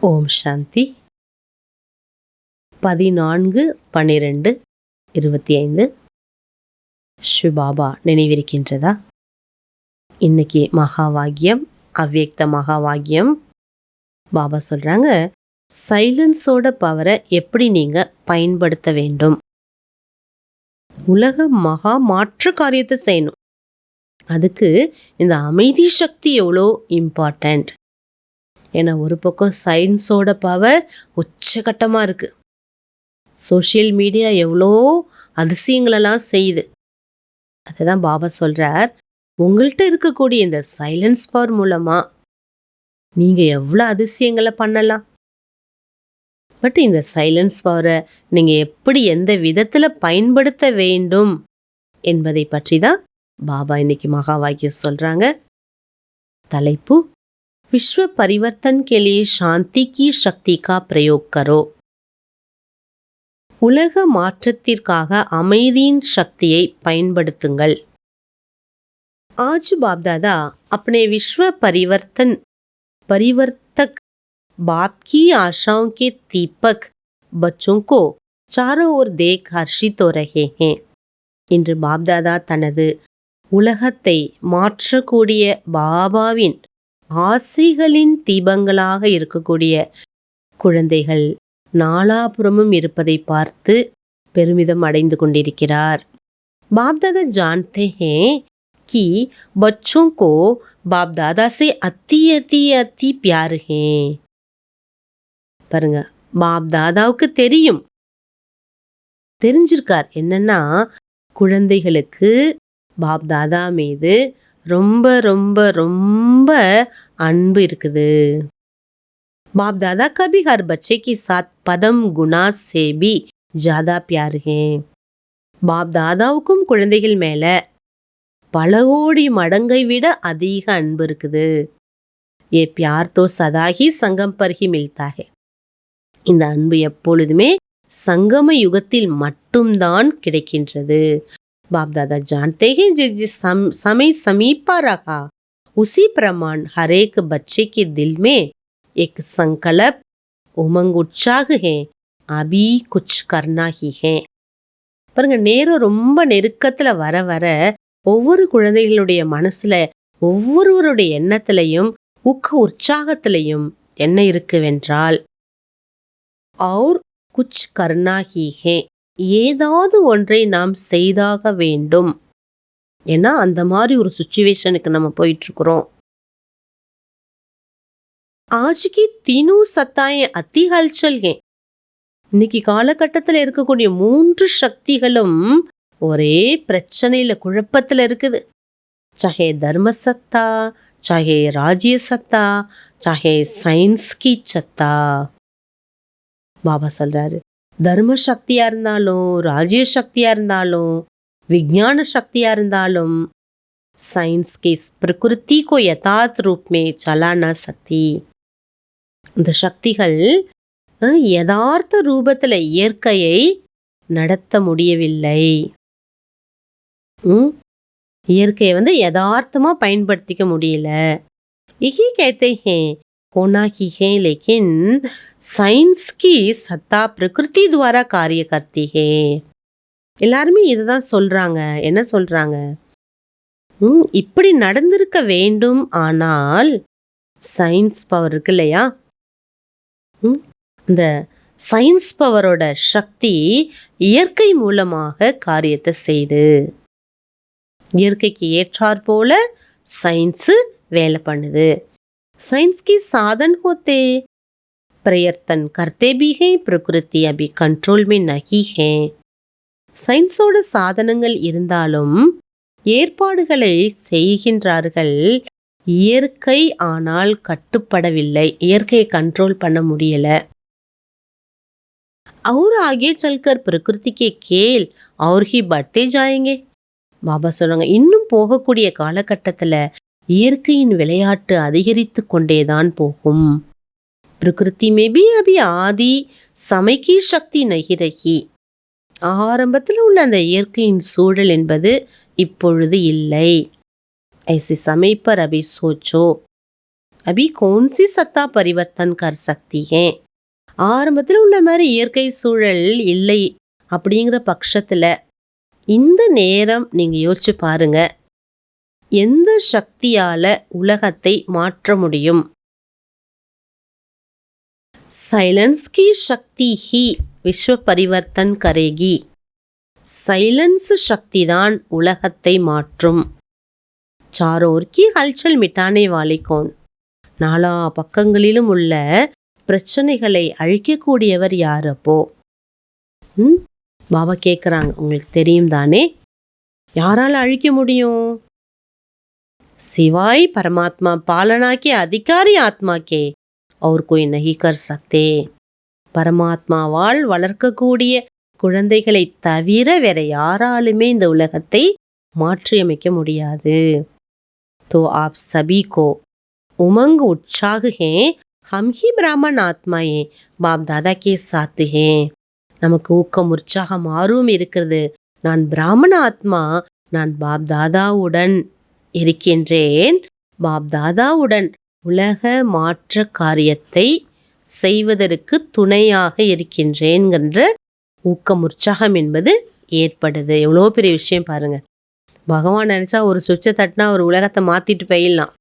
ஓம் சாந்தி. 14/12/25 ஸ்ரீபாபா நினைவிருக்கின்றதா? இன்னைக்கு மகாவாக்கியம், அவ்யக்த மகாவாக்கியம். பாபா சொல்றாங்க, சைலன்ஸோட பவரை எப்படி நீங்க பயன்படுத்த வேண்டும். உலக மகா மாற்று காரியத்தை செய்யணும். அதுக்கு இந்த அமைதி சக்தி எவ்வளோ இம்பார்ட்டண்ட். ஏன்னா ஒரு பக்கம் சயின்ஸோட பவர் உச்சகட்டமாக இருக்கு. சோஷியல் மீடியா எவ்வளோ அதிசயங்களெல்லாம் செய்யுது. அதுதான் பாபா சொல்றார், உங்கள்கிட்ட இருக்கக்கூடிய இந்த சைலன்ஸ் பவர் மூலமா நீங்க எவ்வளோ அதிசயங்களை பண்ணலாம். பட் இந்த சைலன்ஸ் பவரை நீங்க எப்படி எந்த விதத்துல பயன்படுத்த வேண்டும் என்பதை பற்றி தான் பாபா இன்னைக்கு மகா வாக்கியம் சொல்றாங்க. தலைப்பு, विश्व परिवर्तन के लिए शांति की शक्ति का प्रयोग करो. உலக மாற்றத்திற்காக அமைதியின் சக்தியை பயன்படுத்துங்கள். आज बाप दादा अपने विश्व परिवर्तक बाप की आशाओं के दीपक बच्चों को चारों ओर देख हर्षित हो रहे हैं. இன்று பாப் தாதா தனது உலகத்தை மாற்றக்கூடிய பாபாவின் ஆசைகளின் தீபங்களாக இருக்கக்கூடிய குழந்தைகள் நாலாபுறமும் இருப்பதை பார்த்து பெருமிதம் அடைந்து கொண்டிருக்கிறார். बाप दादा जानते हैं कि बच्चों को बाप दादा से अति अति अति प्यार है. பாருங்க, பாப் தாதாவுக்கு தெரிஞ்சிருக்கார் என்னன்னா, குழந்தைகளுக்கு பாப் தாதா மீது ரொம்ப ரொம்ப ரொம்ப அன்பு இருக்குது. बाप दादा का भी हर बच्चे के साथ पदम गुना से भी ज्यादा प्यार है. பாப் தாதாவுக்கும் குழந்தைகள் மேல பல கோடி மடங்கை விட அதிக அன்பு இருக்குது. ये प्यार तो सदा ही संगम पर ही मिलता है. இந்த அன்பு எப்பொழுதுமே சங்கம யுகத்தில் மட்டும்தான் கிடைக்கின்றது. बाप दादा जानते हैं जिस समय समीप रहा उसी प्रमाण हर एक बच्चे के दिल में एक संकल्प उमंग उत्साह है, अभी कुछ करना ही है. பாருங்க, நேரம் ரொம்ப நெருக்கத்துல வர வர ஒவ்வொரு குழந்தைகளுடைய மனசுல, ஒவ்வொருவருடைய எண்ணத்திலையும் உற்சாகத்திலையும் என்ன இருக்குவென்றால், और कुछ करना ही है, ஏதாவது ஒன்றை நாம் செய்தாக வேண்டும். ஏன்னா அந்த மாதிரி ஒரு சுச்சுவேஷனுக்கு நம்ம போயிட்டு இருக்கிறோம். आज की तीनों सत्ताएं अति हलचल हैं. இன்னைக்கு காலகட்டத்தில் இருக்கக்கூடிய 3 சக்திகளும் ஒரே பிரச்சனையில, குழப்பத்துல இருக்குது. चाहे धर्म सत्ता, चाहे राज्य सत्ता, चाहे साइंस की सत्ता. பாபா சொல்றாரு, தர்ம சக்தியா இருந்தாலும், ராஜ்ய சக்தியா இருந்தாலும், விஞ்ஞான சக்தியா இருந்தாலும், சயின்ஸ் के प्रकृति को यथार्थ रूप में चला न सकती. இந்த சக்திகள் யதார்த்த ரூபத்துல இயற்கையை நடத்த முடியவில்லை. இயற்கையை யதார்த்தமா பயன்படுத்திக்க முடியல. यही कहते हैं होना ही है, लेकिन साइंस की सत्ता प्रकृति द्वारा कार्य करती है. எல்லாருமே இதுதான் சொல்றாங்க. என்ன சொல்றாங்க? இப்படி நடந்திருக்க வேண்டும், ஆனால் சயின்ஸ் பவர் இருக்கு இல்லையா, இந்த சயின்ஸ் பவரோட சக்தி இயற்கை மூலமாக காரியத்தை செய்து, இயற்கைக்கு ஏற்றாற் போல சயின்ஸ் வேலை பண்ணுது. साइंस के साधन होते प्रयत्न करते भी हैं, प्रकृति अभी कंट्रोल में नहीं है. சயின்ஸோட சாதனங்கள் இருந்தாலும் ஏற்பாடுகளை செய்கின்றார்கள் இயற்கை, ஆனால் கட்டுப்படவில்லை. இயற்கையை கண்ட்ரோல் பண்ண முடியல. और आगे चलकर प्रकृति के खेल और ही बढ़ते जाएंगे. பாபா சொல்றாங்க, இன்னும் போகக்கூடிய காலகட்டத்துல இயற்கையின் விளையாட்டு அதிகரித்து கொண்டேதான் போகும். प्रकृति में भी अभी आदि समय की शक्ति नहीं रही. ஆரம்பத்தில் உள்ள அந்த இயற்கையின் சூழல் என்பது இப்பொழுது இல்லை. ऐसे समय पर अभी सोचो, अभी कौन सी सत्ता परिवर्तन कर सकती है? ஆரம்பத்தில் உள்ள மாதிரி இயற்கை சூழல் இல்லை அப்படிங்கிற பட்சத்தில் இந்த நேரம் நீங்கள் யோசிச்சு பாருங்க, எந்த சக்தியால் உலகத்தை மாற்ற முடியும்? சைலன்ஸ் की शक्ति ही विश्व परिवर्तन करेगी. சைலன்ஸ் சக்தி தான் உலகத்தை மாற்றும். चारों ओर की हलचल मिटाने वाले कौन? நாலா பக்கங்களிலும் உள்ள பிரச்சனைகளை அழிக்கக்கூடியவர் யார் அப்போ? பாபா கேட்குறாங்க, உங்களுக்கு தெரியும் தானே, யாரால் அழிக்க முடியும்? सिवाय परमात्मा पालना के अधिकारी आत्मा के और कोई नहीं कर सकते. பரமாத்மாவால் வளர்க்கக்கூடிய குழந்தைகளை தவிர வேற யாராலுமே இந்த உலகத்தை மாற்றியமைக்க முடியாது. तो आप सभी को उमंग उत्साह है, हम ही ब्राह्मण आत्माएं बाप दादा के साथ हैं. நமக்கு ஊக்கம் உற்சாகம் ஆர்வம் இருக்கிறது. நான் பிராமண ஆத்மா, நான் பாப் தாதாவுடன் இருக்கின்றேன். பாப் தாதாவுடன் உலக மாற்ற காரியத்தை செய்வதற்கு துணையாக இருக்கின்றேன்கின்ற ஊக்கம் உற்சாகம் என்பது ஏற்படுது. எவ்வளோ பெரிய விஷயம் பாருங்க. பகவான் நினச்சா ஒரு சுவிட்சை தட்டினா ஒரு உலகத்தை மாற்றிட்டு போயிடலாம்.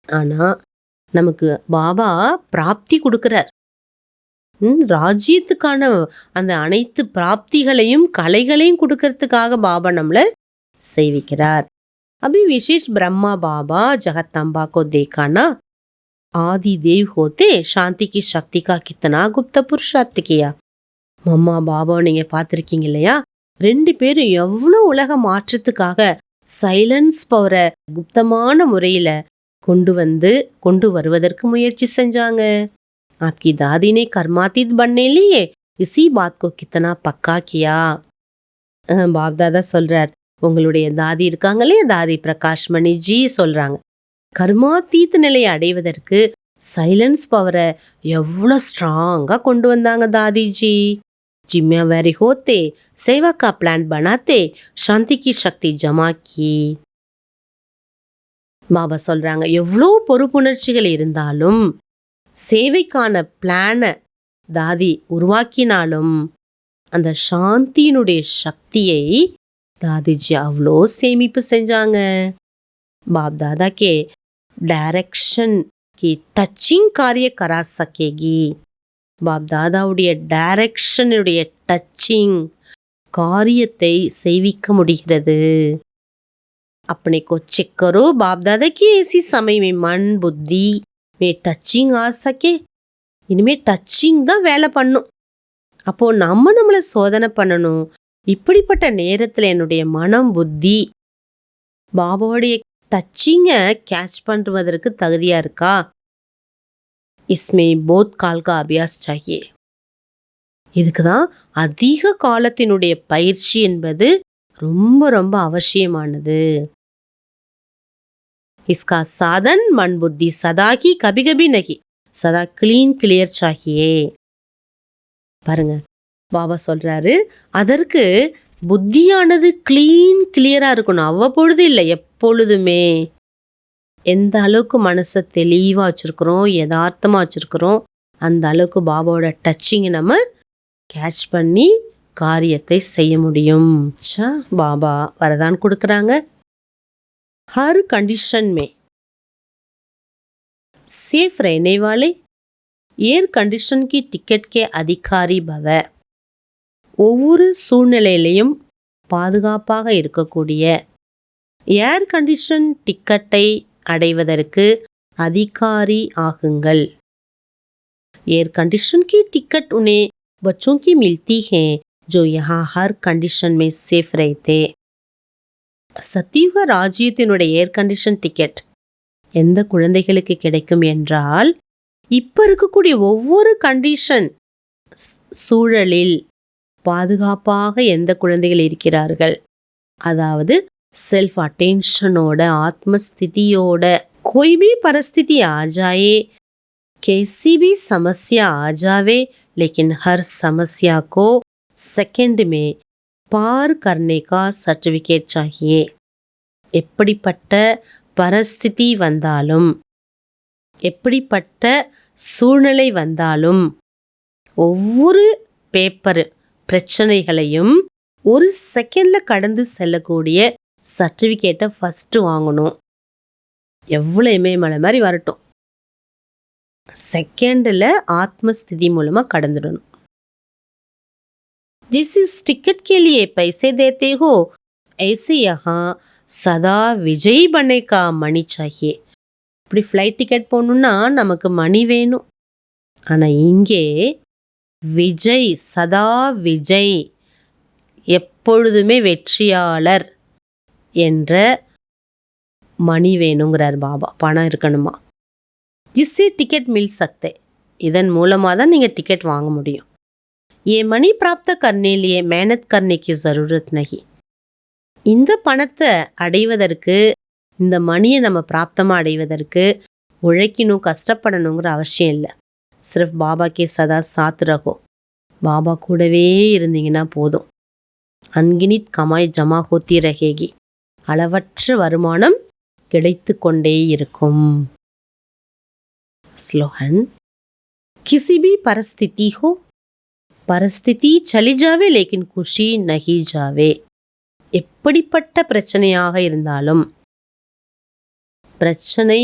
ஆனால் நமக்கு பாபா பிராப்தி கொடுக்குறார். ராஜ்யத்துக்கான அந்த அனைத்து பிராப்திகளையும் கலைகளையும் கொடுக்கறதுக்காக பாபா நம்மளை செய்விக்கிறார். अभी विशेष ब्रह्मा बाबा जगदम्बा को देखा ना, आदि देव होते शांति की शक्ति का कितना गुप्त पुरुषार्थ किया. மம்மா பாபா நீங்க பார்த்துருக்கீங்க இல்லையா, ரெண்டு பேரும் எவ்வளோ உலக மாற்றத்துக்காக சைலன்ஸ் பவரை குப்தமான முறையில கொண்டு வருவதற்கு முயற்சி செஞ்சாங்க. आपकी दादी ने कर्मातीत बनने लिए इसी बात को कितना पक्का किया. பாப் தாதா சொல்றார், உங்களுடைய தாதி இருக்காங்களே, தாதி பிரகாஷ் மணி ஜி சொல்றாங்க, கர்மாத்தீத் நிலையை அடைவதற்கு சைலன்ஸ் பவரை எவ்வளோ ஸ்ட்ராங்கா கொண்டு வந்தாங்க தாதிஜி. जिम्मेवारी होते सेवा का प्लान बनाते शांति की शक्ति जमा की. பாபா சொல்றாங்க, எவ்வளோ பொறுப்புணர்ச்சிகள் இருந்தாலும் சேவைக்கான பிளானை தாதி உருவாக்கினாலும் அந்த சாந்தியினுடைய சக்தியை தாதிஜி அவ்வளோ சேமிப்பு செஞ்சாங்க. பாப் தாதா கே டைரக்ஷன் கி டச்சிங் காரிய கரா சக்கேகி. பாப் தாதாவுடைய டைரக்ஷனுடைய டச்சிங் காரியத்தை செய்விக்க முடிகிறது. अपने को चेक करो, बाप दादा की ऐसी समय में मन बुद्धि में टचिंग आ सके. இனிமே டச்சிங் தான் வேலை பண்ணும். அப்போ நம்மளை சோதனை பண்ணணும். இப்படிப்பட்ட நேரத்தில் என்னுடைய மனம் புத்தி பாபாவுடைய டச்சிங்கை கேட்ச் பண்ணுவதற்கு தகுதியா இருக்கா? इसमें बहुत काल का अभ्यास चाहिए. இதுக்கு தான் அதிக காலத்தினுடைய பயிற்சி என்பது ரொம்ப ரொம்ப அவசியமானது. इसका साधन मन बुद्धि सदा की कभी कभी नहीं, सदा क्लीन क्लियर चाहिए. பாருங்க, பாபா சொல்றாரு, அதற்கு புத்தியானது கிளீன் கிளியரா இருக்கணும். அவ்வப்பொழுது இல்லை, எப்பொழுதுமே. எந்த அளவுக்கு மனசை தெளிவா வச்சிருக்கிறோம், யதார்த்தமா வச்சிருக்கிறோம், அந்த அளவுக்கு பாபாவோட டச்சிங்கை நம்ம கேட்ச் பண்ணி காரியத்தை செய்ய முடியும். பாபா வரதான் கொடுக்குறாங்க. हर कंडीशन में सेफ रहने वाले एयर कंडीशन की टिकट के अधिकारी भव. ஒவ்வொரு சூழ்நிலையிலையும் பாதுகாப்பாக இருக்கக்கூடிய ஏர் கண்டிஷன் டிக்கெட்டை அடைவதற்கு அதிகாரி ஆகுங்கள். एयर कंडीशन की टिकट उन्हें बच्चों की मिलती है जो यहाँ हर कंडीशन में सेफ रहते. சத்தியுக ராஜ்யத்தினுடைய ஏர் கண்டிஷன் டிக்கெட் எந்த குழந்தைகளுக்கு கிடைக்கும் என்றால், இப்ப இருக்கக்கூடிய ஒவ்வொரு கண்டிஷன் சூழலில் பாதுகாப்பாக எந்த குழந்தைகள் இருக்கிறார்கள், அதாவது செல்ஃப் அட்டென்ஷனோட ஆத்மஸ்திதியோட, कोई भी परिस्थिति आ जाए, कैसी भी समस्या आ जावे, लेकिन हर समस्या को सेकंड में पार करने का सर्टिफिकेट चाहिए. எப்படிப்பட்ட பரிஸ்திதி வந்தாலும் எப்படிப்பட்ட சூழ்நிலை வந்தாலும் ஒவ்வொரு பேப்பர் பிரச்சனைகளையும் ஒரு செகண்டில் கடந்து செல்லக்கூடிய சர்டிஃபிகேட்டை ஃபஸ்ட்டு வாங்கணும். எவ்வளோ இமயமலை மாதிரி வரட்டும், செகண்டில் ஆத்மஸ்திதி மூலமாக கடந்துடணும். जिस उस टिकट के लिए पैसे देते हो ऐसे यहाँ सदा विजयी बनने का मणि चाहिए. இப்படி ஃப்ளைட் டிக்கெட் போகணுன்னா நமக்கு மணி வேணும். ஆனால் இங்கே விஜய், சதா விஜய், எப்பொழுதுமே வெற்றியாளர் என்ற மணி வேணுங்கிறார் பாபா. பணம் இருக்கணுமா. ஜிஸ்ஸே டிக்கெட் மில் சக்தே, இதன் மூலமாக தான் நீங்கள் டிக்கெட் வாங்க முடியும். ये मनी प्राप्त करने लिए मेहनत करने की ज़रूरत नहीं. இந்த பணத்தை அடைவதற்கு, இந்த மணியை நம்ம பிராப்தமாக அடைவதற்கு உழைக்கணும், கஷ்டப்படணுங்கிற அவசியம் இல்லை. சிர்ஃப் பாபா கே சதா சாத் ரகோ, பாபா கூடவே இருந்தீங்கன்னா போதும். அன்கினித் கமாய் ஜமா ஹோத்தி ரஹேகி, அளவற்ற வருமானம் கிடைத்து கொண்டே இருக்கும். ஸ்லோகன். கிசி भी परिस्थिति हो, பரிஸ்திதி சலி ஜாவே லேக்கின் குஷி நஹி ஜாவே. எப்படிப்பட்ட பிரச்சனையாக இருந்தாலும் பிரச்சனை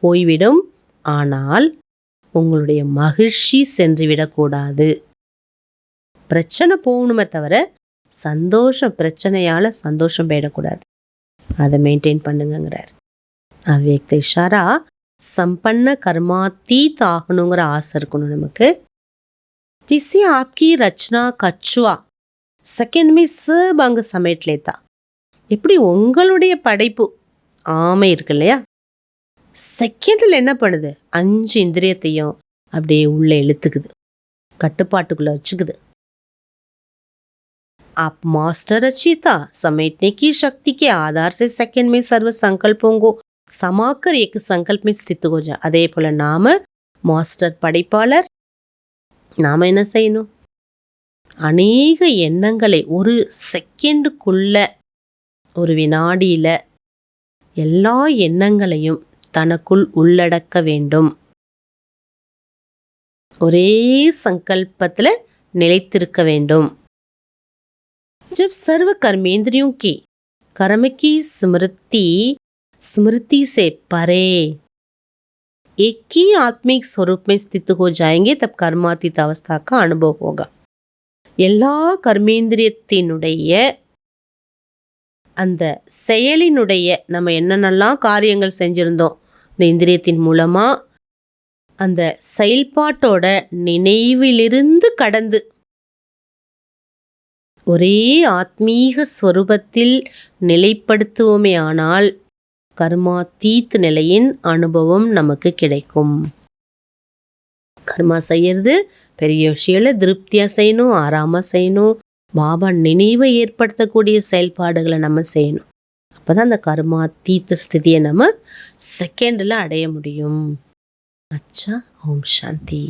போய்விடும், ஆனால் உங்களுடைய மகிழ்ச்சி சென்றுவிடக்கூடாது. பிரச்சனை போகணுமே தவிர சந்தோஷம், பிரச்சனையால் சந்தோஷம் போயிடக்கூடாது. அதை மெயின்டைன் பண்ணுங்கிறார். அவ்வியக்த இஷாரா சம்பன்ன கர்மாத்தீத் ஆகணுங்கிற ஆசை இருக்கணும் நமக்கு. जिससे आपकी रचना कछुआ सेकंड में सब अंग समेट लेता. எப்படி உங்களுடைய படைப்பு ஆமை இருக்கு இல்லையா, செகண்டில் என்ன பண்ணுது, 5 இந்திரியத்தையும் அப்படியே உள்ளே இழுத்துக்குது, கட்டுப்பாட்டுக்குள்ளே வச்சுக்குது. आप मास्टर रचयिता समेटने की शक्ति के आधार से सेकंड में सर्व संकल्पों को समाकर एक संकल्प में स्थित हो जाए. அதே போல் நாம மாஸ்டர் படைப்பாளர், நாம் என்ன செய்யணும், அநேக எண்ணங்களை ஒரு செகண்டுக்குள்ள, ஒரு வினாடியில் எல்லா எண்ணங்களையும் தனக்குள் உள்ளடக்க வேண்டும். ஒரே சங்கல்பத்தில் நிலைத்திருக்க வேண்டும். जब सर्व कर्मेंद्रियों की कर्म की स्मृति से परे एक ही आत्मिक स्वरूप में स्थित हो जाएंगे, तब कर्मातीत अवस्था का अनुभव होगा. எல்லா கர்மேந்திரியத்தினுடைய அந்த செயலினுடைய, நம்ம என்னென்னலாம் காரியங்கள் செஞ்சிருந்தோம் இந்த இந்திரியத்தின் மூலமாக, அந்த செயல்பாட்டோட நினைவிலிருந்து கடந்து ஒரே ஆத்மீக ஸ்வரூபத்தில் நிலைப்படுத்துவோமே ஆனால் கர்மாத்தீத் நிலையின் அனுபவம் நமக்கு கிடைக்கும். கர்மா செய்யறது பெரிய விஷயங்களை திருப்தியாக செய்யணும், ஆறாமல் செய்யணும், பாபா நினைவை ஏற்படுத்தக்கூடிய செயல்பாடுகளை நம்ம செய்யணும். அப்போ தான் அந்த கர்மாத்தீத்த ஸ்திதியை நம்ம செகண்டில் அடைய முடியும். அச்சா. ஓம் சாந்தி.